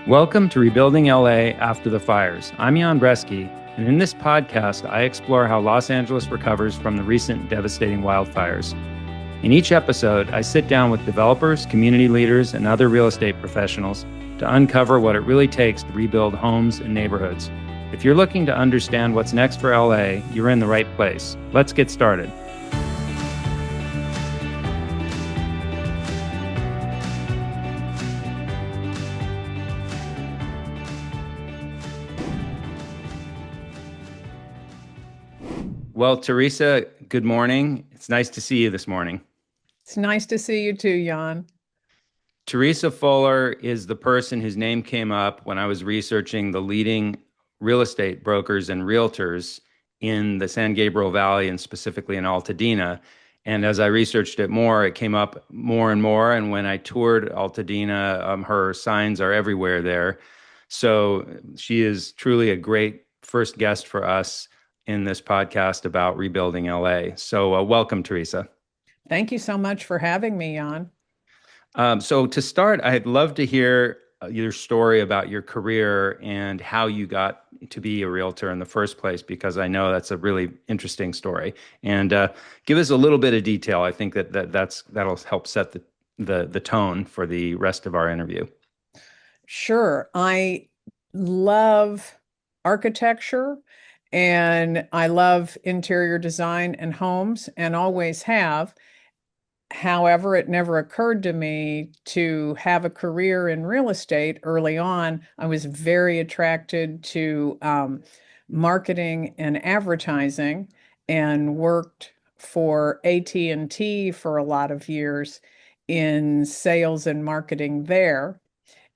Welcome to Rebuilding LA After the Fires. I'm Jan Bresky, and in this podcast, I explore how Los Angeles recovers from the recent devastating wildfires. In each episode, I sit down with developers, community leaders, and other real estate professionals to uncover what it really takes to rebuild homes and neighborhoods. If you're looking to understand what's next for LA, you're in the right place. Let's get started. Well, Teresa, good morning. It's nice to see you this morning. It's nice to see you too, Jan. Teresa Fuller is the person whose name came up when I was researching the leading real estate brokers and realtors in the San Gabriel Valley and specifically in Altadena. And as I researched it more, it came up more and more. And when I toured Altadena, her signs are everywhere there. So she is truly a great first guest for us in this podcast about rebuilding LA. So welcome, Teresa. Thank you so much for having me, Jan. So to start, I'd love to hear your story about your career and how you got to be a realtor in the first place, because I know that's a really interesting story. And give us a little bit of detail. I think that'll help set the tone for the rest of our interview. Sure. I love architecture and I love interior design and homes and always have. However, it never occurred to me to have a career in real estate early on. I was very attracted to marketing and advertising and worked for AT&T for a lot of years in sales and marketing there.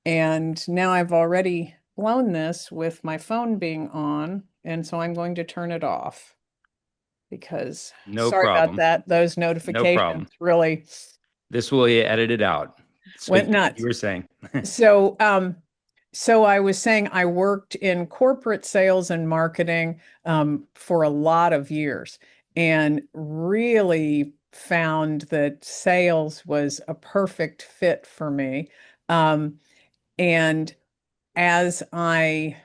And now I've already blown this with my phone being on, and so I'm going to turn it off because No sorry about problem. that. Those No notifications problem. really This will be edited out. So went you nuts. were saying. So, so I was saying I worked in corporate sales and marketing for a lot of years and really found that sales was a perfect fit for me. Um, and as I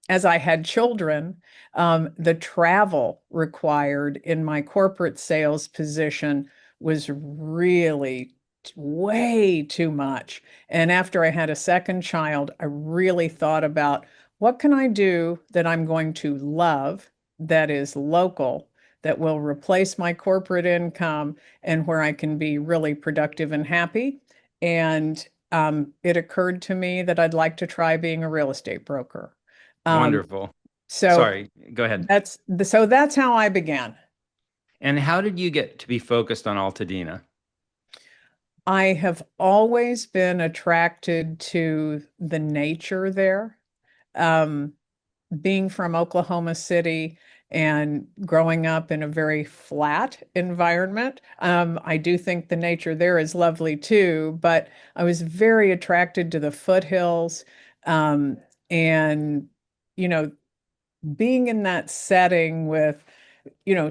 as I had children, the travel required in my corporate sales position was really way too much. And after I had a second child, I really thought about what can I do that I'm going to love, that is local, that will replace my corporate income and where I can be really productive and happy. And it occurred to me that I'd like to try being a real estate broker. Um, Wonderful. so Sorry, go ahead. that's how I began. And how did you get to be focused on Altadena? I have always been attracted to the nature there. Um, Being from Oklahoma City and growing up in a very flat environment, I do think the nature there is lovely too, but I was very attracted to the foothills, and you know, being in that setting with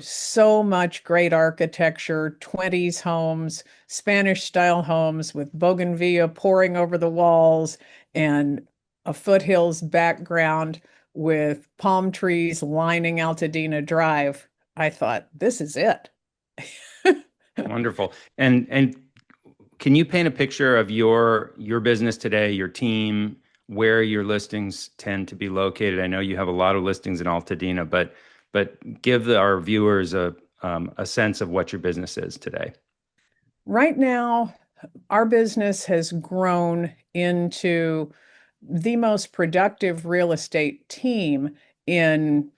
so much great architecture, 20s homes, Spanish style homes with bougainvillea pouring over the walls and a foothills background with palm trees lining Altadena Drive. I thought, this is it. Wonderful. And can you paint a picture of your business today, your team, where your listings tend to be located? I know you have a lot of listings in Altadena, but give our viewers a sense of what your business is today. Right now, our business has grown into the most productive real estate team in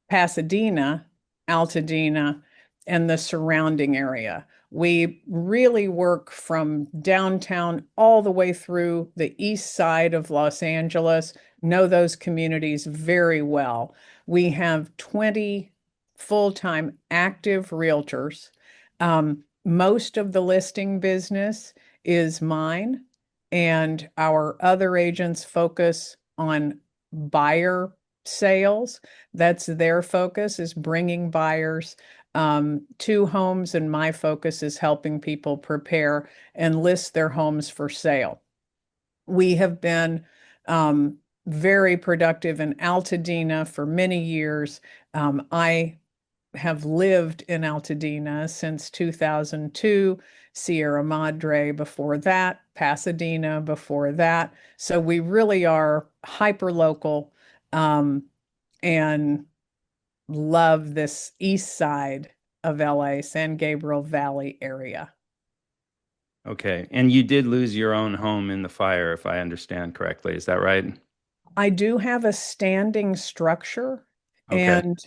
Pasadena, Altadena, and the surrounding area. We really work from downtown all the way through the east side of Los Angeles, know those communities very well. We have 20 full-time active realtors. Most of the listing business is mine, and our other agents focus on buyer sales. That's their focus, is bringing buyers to homes, and my focus is helping people prepare and list their homes for sale. We have been very productive in Altadena for many years. I have lived in Altadena since 2002, Sierra Madre before that, Pasadena before that. So we really are hyper local, and love this east side of LA, San Gabriel Valley area. Okay. And you did lose your own home in the fire, if I understand correctly. Is that right? I do have a standing structure, Okay. and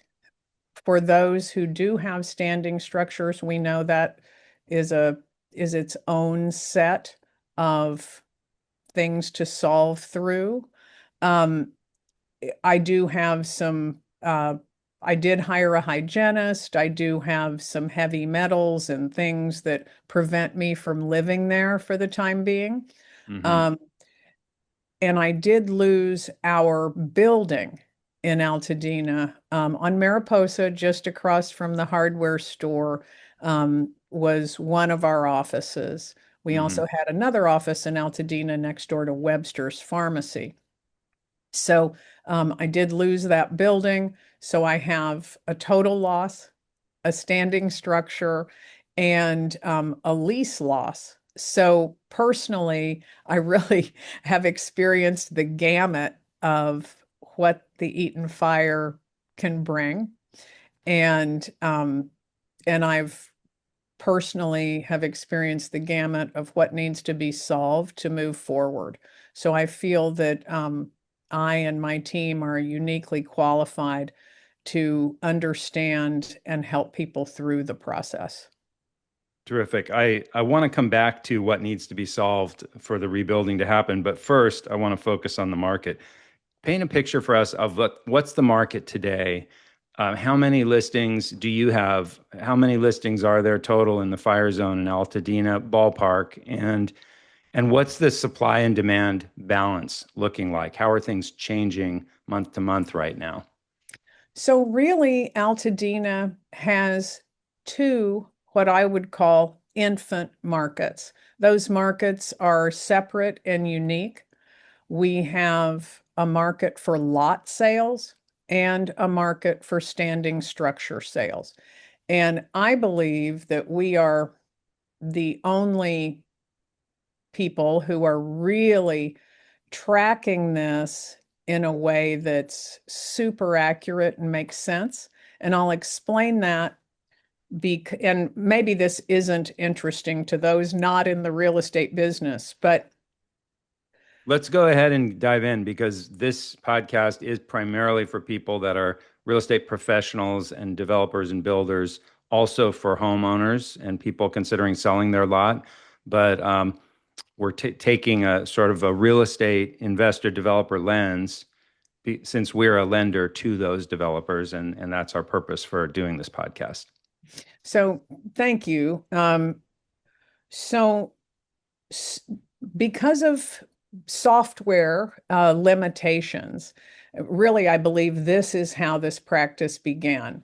for those who do have standing structures, we know that is a is its own set of things to solve through. Um, I do have some, I did hire a hygienist. I do have some heavy metals and things that prevent me from living there for the time being. Hmm. Um, and I did lose our building in Altadena, on Mariposa, just across from the hardware store, was one of our offices. We Hmm. also had another office in Altadena next door to Webster's Pharmacy. So I did lose that building. So I have a total loss, a standing structure, and a lease loss. So personally, I really have experienced the gamut of what the Eaton fire can bring. And and I've personally have experienced the gamut of what needs to be solved to move forward. So I feel that I and my team are uniquely qualified to understand and help people through the process. Terrific. I want to come back to what needs to be solved for the rebuilding to happen, but first I want to focus on the market. Paint a picture for us of what's the market today. How many listings do you have? How many listings are there total in the fire zone in Altadena ballpark? And what's the supply and demand balance looking like? How are things changing month to month right now? So really, Altadena has two what I would call infant markets. Those markets are separate and unique. We have a market for lot sales and a market for standing structure sales. And I believe that we are the only people who are really tracking this in a way that's super accurate and makes sense. And I'll explain that. And maybe this isn't interesting to those not in the real estate business, but Let's go ahead and dive in because this podcast is primarily for people that are real estate professionals and developers and builders, also for homeowners and people considering selling their lot. But we're taking a sort of a real estate investor developer lens since we're a lender to those developers, and that's our purpose for doing this podcast. so thank you. So because of software limitations, really, I believe this is how this practice began.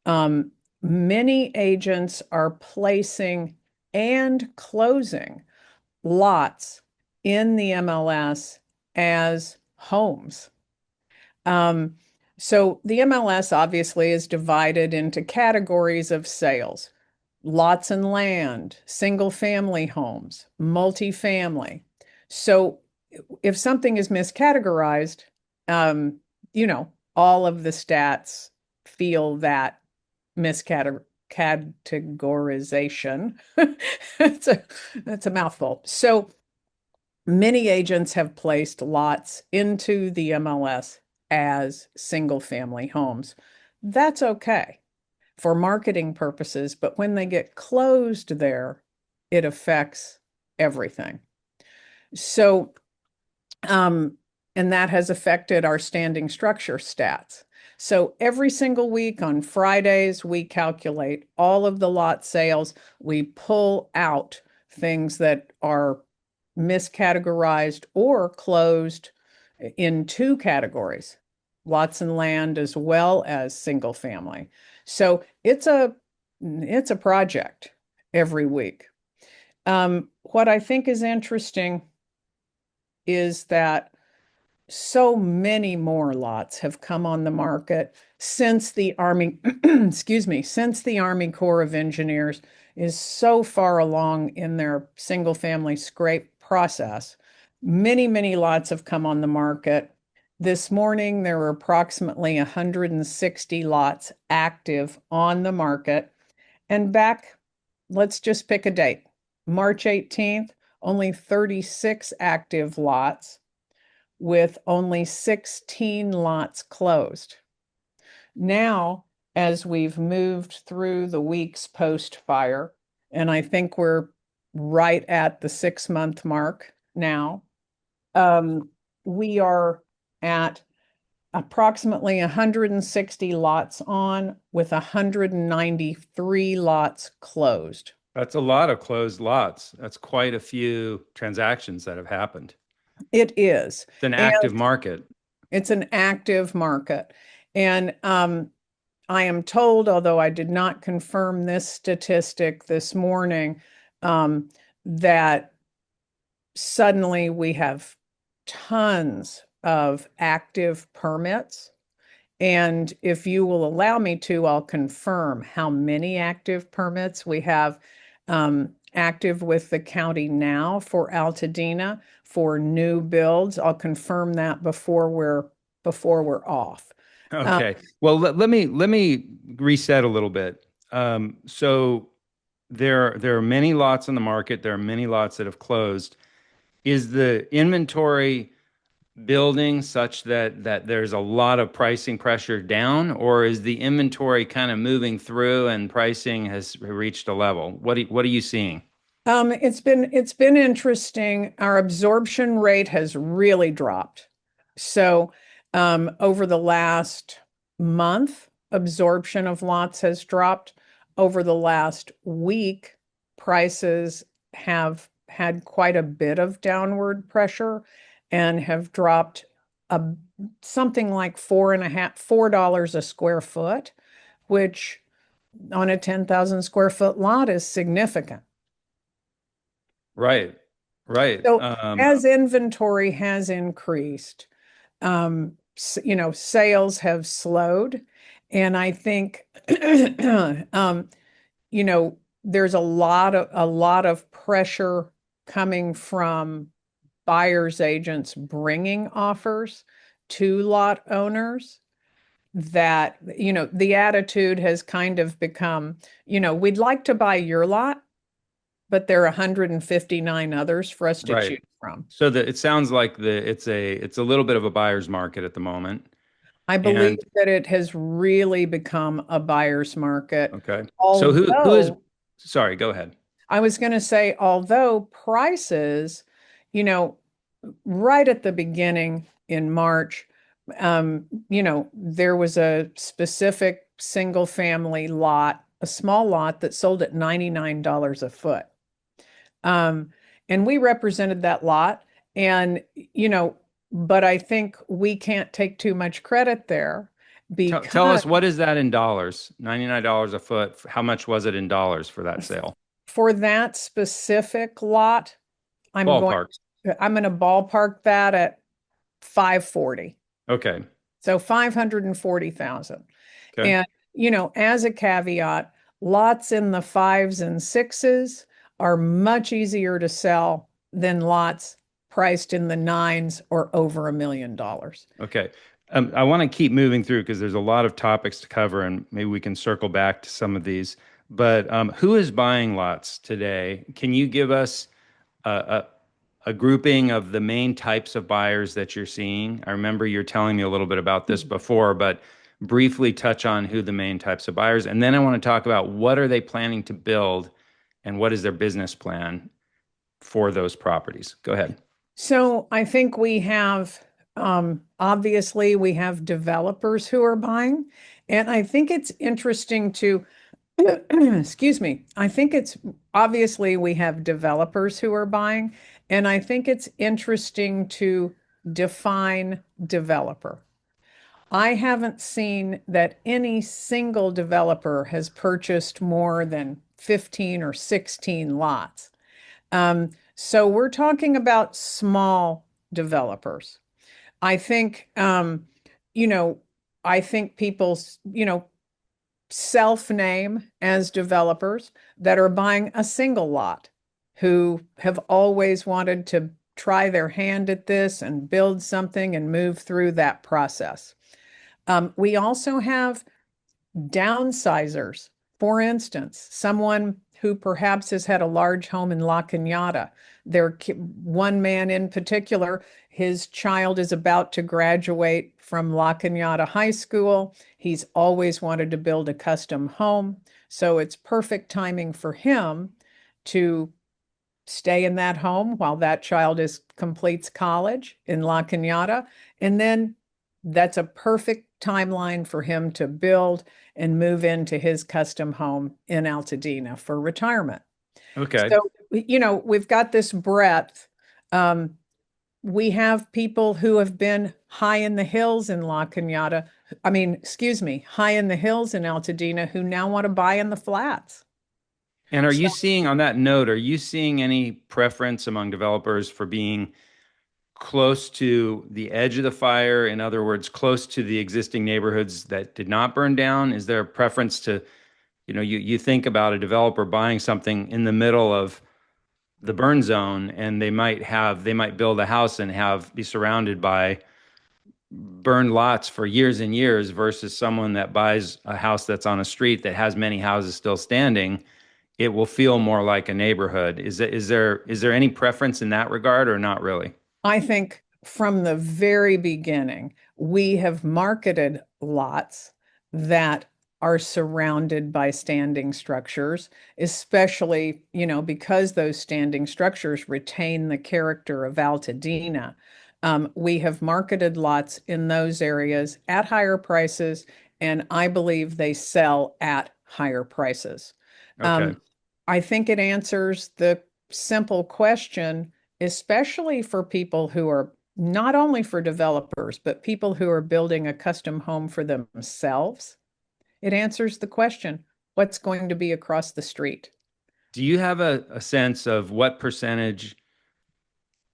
Um, Many agents are placing and closing lots in the MLS as homes. Um, so the MLS obviously is divided into categories of sales: lots and land, single family homes, multifamily. So if something is miscategorized, um, all of the stats feel that miscategorization. It's that's a mouthful. So many agents have placed lots into the MLS as single family homes. That's okay for marketing purposes, but when they get closed there, it affects everything. So, um, and that has affected our standing structure stats. So every single week on Fridays, we calculate all of the lot sales. We pull out things that are miscategorized or closed in two categories: lots and land as well as single family. So it's a project every week. What I think is interesting is that so many more lots have come on the market since the Army, excuse me, since the Army Corps of Engineers is so far along in their single family scrape process. Many, many lots have come on the market. This morning, there were approximately 160 lots active on the market. And back, let's just pick a date, March 18th, only 36 active lots with only 16 lots closed. Now, as we've moved through the weeks post fire, and I think we're right at the 6 month mark now, we are at approximately 160 lots on with 193 lots closed. That's a lot of closed lots. That's quite a few transactions that have happened. It is. It's an And active market. it's an active market. And I am told, although I did not confirm this statistic this morning, that suddenly we have tons of active permits. And if you will allow me to, I'll confirm how many active permits we have active with the county now for Altadena for new builds. I'll confirm that before we're off. Um, Okay. Well, let me reset a little bit. So there are many lots on the market. There are many lots that have closed. Is the inventory building such that there's a lot of pricing pressure down, or is the inventory kind of moving through and pricing has reached a level? What are you seeing? it's been interesting. Our absorption rate has really dropped. So, over the last month, absorption of lots has dropped. Over the last week, prices have had quite a bit of downward pressure and have dropped a, something like $4 a square foot, which on a 10,000 square foot lot is significant. Right. Right. So as inventory has increased, sales have slowed. And I think, um, there's a lot of pressure coming from buyers agents bringing offers to lot owners that, the attitude has kind of become, we'd like to buy your lot, but there are 159 others for us to Right. choose from. So it sounds like it's a little bit of a buyer's market at the moment. I believe And that it has really become a buyer's market. okay. So who is, Although sorry, go ahead. I was going to say, although prices, you know, right at the beginning in March, there was a specific single family lot, a small lot that sold at $99 a foot. Um, and we represented that lot. And, but I think we can't take too much credit there Tell because us, what is that in dollars? $99 a foot. How much was it in dollars for that sale? for that specific lot, I'm going Ballpark. I'm going to ballpark that at 540. Okay. So 540,000. Okay. And, as a caveat, lots in the fives and sixes are much easier to sell than lots priced in the nines or over $1 million. Okay. I want to keep moving through because there's a lot of topics to cover, and maybe we can circle back to some of these. But who is buying lots today? Can you give us a, a grouping of the main types of buyers that you're seeing? I remember you're telling me a little bit about this before, but briefly touch on who the main types of buyers, and then I want to talk about what are they planning to build and what is their business plan for those properties. Go ahead. So I think we have, obviously, we have developers who are buying. And I think it's interesting to, excuse me, I think it's obviously we have developers who are buying. And I think it's interesting to define developer. I haven't seen that any single developer has purchased more than 15 or 16 lots. So we're talking about small developers. I think, you know, I think people, self-name as developers that are buying a single lot who have always wanted to try their hand at this and build something and move through that process. We also have downsizers. For instance, someone who perhaps has had a large home in La Cañada. One man in particular, his child is about to graduate from La Cañada High School. He's always wanted to build a custom home. So it's perfect timing for him to stay in that home while that child completes college in La Cañada. And then that's a perfect timeline for him to build and move into his custom home in Altadena for retirement. Okay. So, we've got this breadth. Um, we have people who have been high in the hills in La Cañada. I mean, excuse me, high in the hills in Altadena who now want to buy in the flats. And are So you seeing, on that note, are you seeing any preference among developers for being close to the edge of the fire? In other words, close to the existing neighborhoods that did not burn down? Is there a preference to, you think about a developer buying something in the middle of the burn zone, and they might build a house and be surrounded by burned lots for years and years, versus someone that buys a house that's on a street that has many houses still standing. It will feel more like a neighborhood. Is there any preference in that regard, or not really? I think from the very beginning, we have marketed lots that are surrounded by standing structures, especially, because those standing structures retain the character of Altadena. We have marketed lots in those areas at higher prices, and I believe they sell at higher prices. Okay. Um, I think it answers the simple question, especially for people who are not only for developers, but people who are building a custom home for themselves. It answers the question, what's going to be across the street? Do you have a sense of what percentage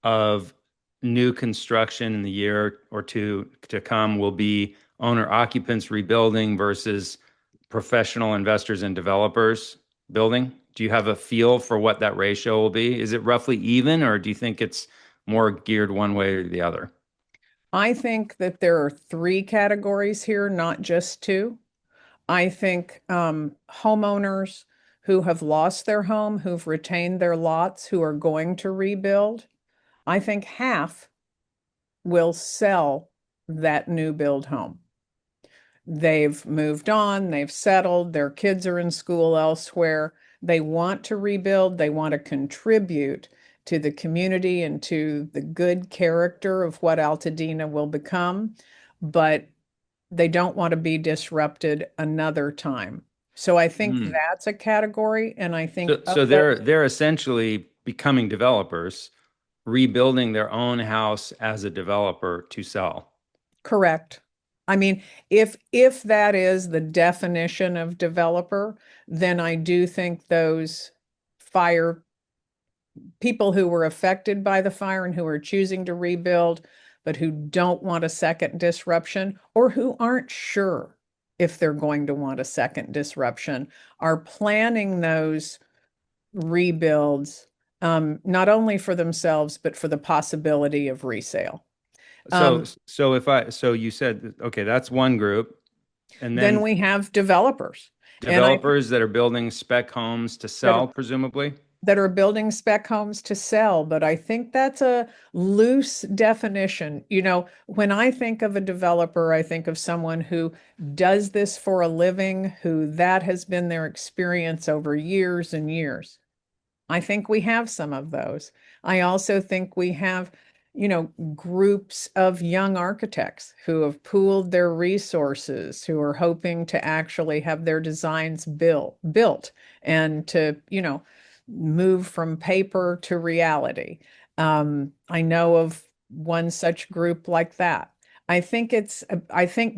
of new construction in the year or two to come will be owner occupants rebuilding versus professional investors and developers building? Do you have a feel for what that ratio will be? Is it roughly even, or do you think it's more geared one way or the other? I think that there are three categories here, not just two. I think homeowners who have lost their home, who've retained their lots, who are going to rebuild, I think half will sell that new build home. They've moved on, they've settled, their kids are in school elsewhere. They want to rebuild, they want to contribute to the community and to the good character of what Altadena will become, but they don't want to be disrupted another time. So I think Hmm. that's a category. And I think So, of so those, they're essentially becoming developers, rebuilding their own house as a developer to sell. correct. I mean, if that is the definition of developer, then I do think those fire people who were affected by the fire and who are choosing to rebuild, but who don't want a second disruption or who aren't sure if they're going to want a second disruption, are planning those rebuilds, not only for themselves, but for the possibility of resale. So, Um, so you said, okay, that's one group, and then then we have developers. And I developers that are building spec homes to that sell, presumably. that are building spec homes to sell, but I think that's a loose definition. When I think of a developer, I think of someone who does this for a living, who that has been their experience over years and years. I think we have some of those. I also think we have, groups of young architects who have pooled their resources, who are hoping to actually have their designs built and to, move from paper to reality. I know of one such group like that. I think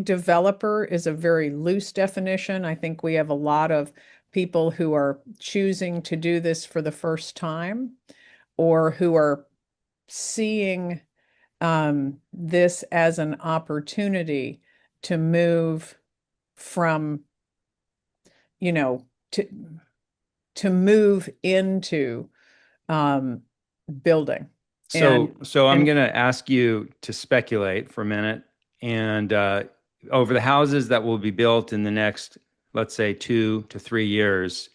developer is a very loose definition. I think we have a lot of people who are choosing to do this for the first time or who are seeing this as an opportunity to move from, you know, to move into um, building. And So I'm and going to ask you to speculate for a minute. And over the houses that will be built in the next, let's say, 2 to 3 years,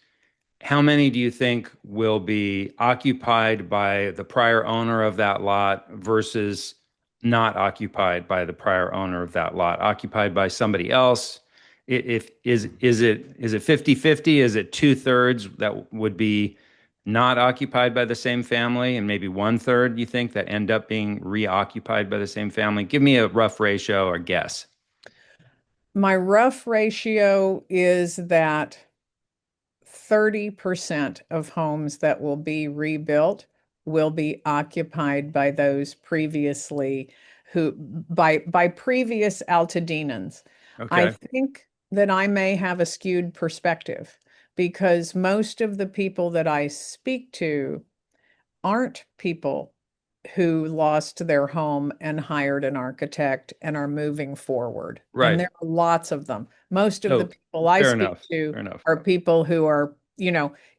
how many do you think will be occupied by the prior owner of that lot versus not occupied by the prior owner of that lot, occupied by somebody else? If is it 50-50? Is it two-thirds that would be not occupied by the same family, and maybe one-third you think that end up being reoccupied by the same family? Give me a rough ratio or guess. my rough ratio is that 30% of homes that will be rebuilt will be occupied by those previously who by previous Altadenans. I Okay. think that I may have a skewed perspective because most of the people that I speak to aren't people who lost their home and hired an architect and are moving forward. And Right. there are lots of them. Most of the No, people I fair speak enough. to Fair enough. are people who are,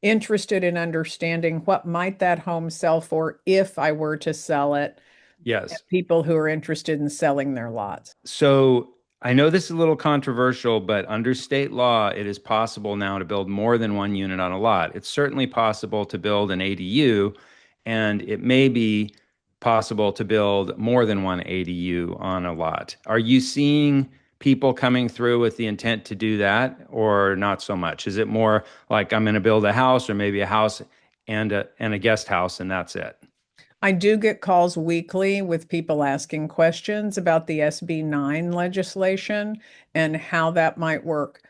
interested in understanding what might that home sell for if I were to sell it, and Yes. people who are interested in selling their lots. So I know this is a little controversial, but under state law, it is possible now to build more than one unit on a lot. It's certainly possible to build an ADU, and it may be possible to build more than one ADU on a lot. Are you seeing people coming through with the intent to do that, or not so much? Is it more like I'm going to build a house, or maybe a house and a guest house, and that's it? I do get calls weekly with people asking questions about the SB 9 legislation and how that might work.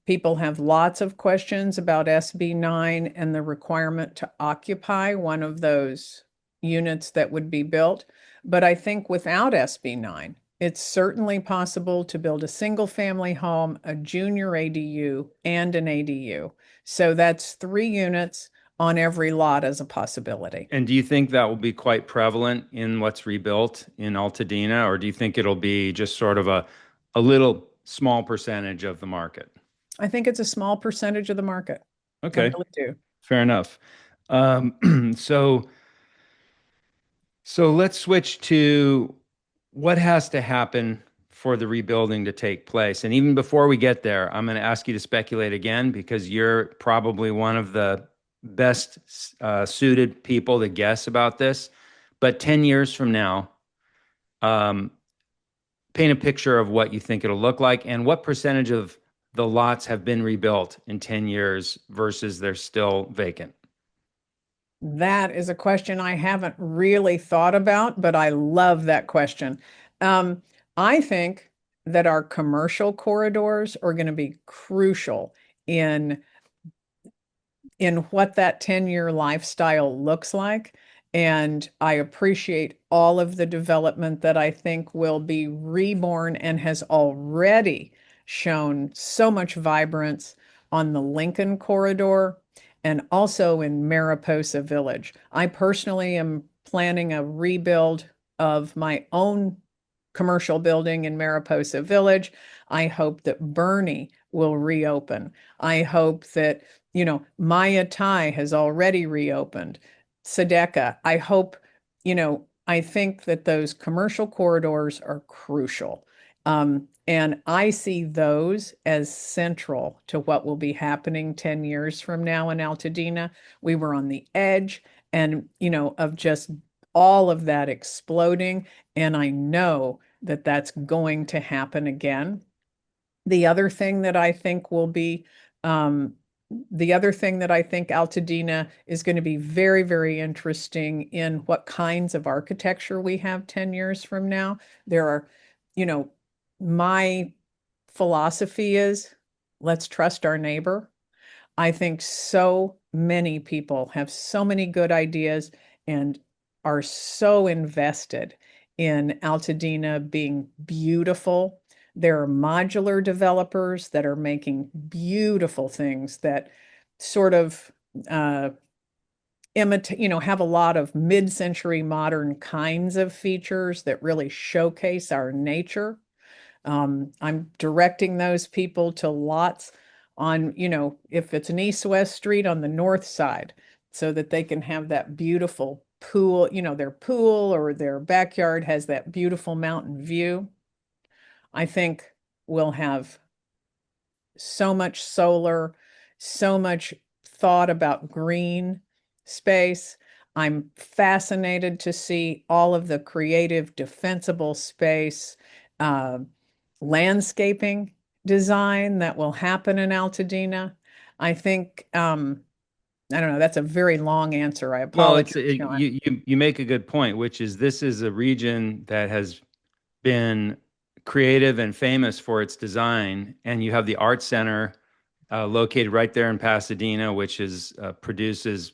People have lots of questions about SB 9 and the requirement to occupy one of those units that would be built. But I think without SB 9, it's certainly possible to build a single family home, a junior ADU, and an ADU. So that's 3 units on every lot as a possibility. And do you think that will be quite prevalent in what's rebuilt in Altadena, or do you think it'll be just sort of a little small percentage of the market? I think it's a small percentage of the market. I Okay, really do. fair enough. Um, so so let's switch to what has to happen for the rebuilding to take place. And even before we get there, I'm going to ask you to speculate again because you're probably one of the best suited people to guess about this. But 10 years from now, um, paint a picture of what you think it'll look like and what percentage of the lots have been rebuilt in 10 years versus they're still vacant. That is a question I haven't really thought about, but I love that question. Um, I think that our commercial corridors are going to be crucial in in what that 10-year lifestyle looks like. And I appreciate all of the development that I think will be reborn and has already shown so much vibrance on the Lincoln corridor and also in Mariposa Village. I personally am planning a rebuild of my own commercial building in Mariposa Village. I hope that Bernie will reopen. I hope that, Maya Tai has already reopened. Sedeka. I hope, I think that those commercial corridors are crucial. And I see those as central to what will be happening 10 years from now in Altadena. We were on the edge and, of just all of that exploding. And I know that that's going to happen again. The other thing that I think will be, um, the other thing that I think Altadena is going to be very, very interesting in what kinds of architecture we have 10 years from now. There are, you know, my philosophy is let's trust our neighbor. I think so many people have so many good ideas and are so invested in Altadena being beautiful. There are modular developers that are making beautiful things that sort of uh, have a lot of mid-century modern kinds of features that really showcase our nature. I'm directing those people to lots on, if it's an east-west street on the north side, so that they can have that beautiful pool, their pool or their backyard has that beautiful mountain view. I think we'll have so much solar, so much thought about green space. I'm fascinated to see all of the creative, defensible space, landscaping design that will happen in Altadena. I think, I don't know, that's a very long answer. I Well, apologize, John. you make a good point, which is this is a region that has been creative and famous for its design, and you have the Art Center located right there in Pasadena, which is produces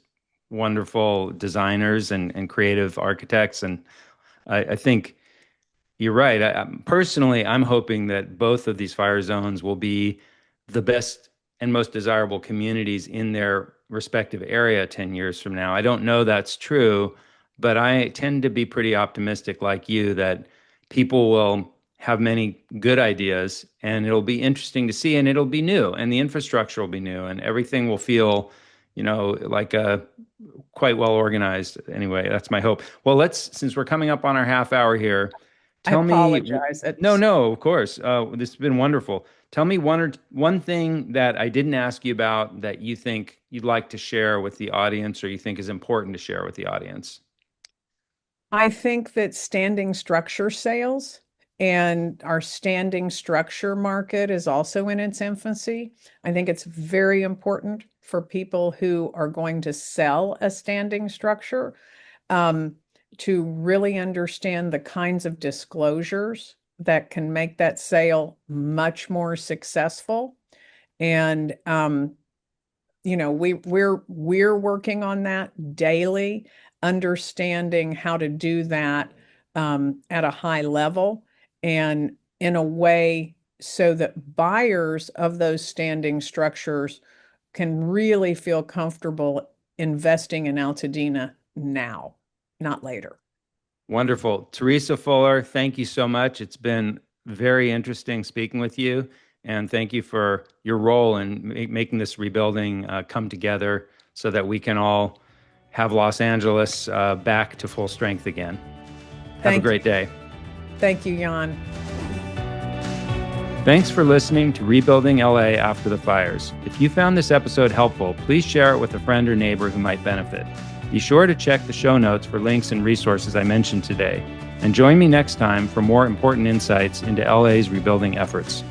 wonderful designers and creative architects, and I think you're right. Personally, I'm hoping that both of these fire zones will be the best and most desirable communities in their respective area 10 years from now. I don't know that's true, but I tend to be pretty optimistic like you that people will have many good ideas and it'll be interesting to see and it'll be new and the infrastructure will be new and everything will feel, like a quite well organized. Anyway, that's my hope. Well, since we're coming up on our half hour here, I tell me, apologize. no, no, of course. This has been wonderful. Tell me one thing that I didn't ask you about that you think you'd like to share with the audience or you think is important to share with the audience. I think that standing structure sales and our standing structure market is also in its infancy. I think it's very important for people who are going to sell a standing structure to really understand the kinds of disclosures that can make that sale much more successful. And we're working on that daily, understanding how to do that at a high level and in a way so that buyers of those standing structures can really feel comfortable investing in Altadena now, not later. Wonderful. Teresa Fuller, thank you so much. It's been very interesting speaking with you. And thank you for your role in making this rebuilding come together so that we can all have Los Angeles back to full strength again. Have a great day. Thank you, Jan. Thanks for listening to Rebuilding LA After the Fires. If you found this episode helpful, please share it with a friend or neighbor who might benefit. Be sure to check the show notes for links and resources I mentioned today. And join me next time for more important insights into LA's rebuilding efforts.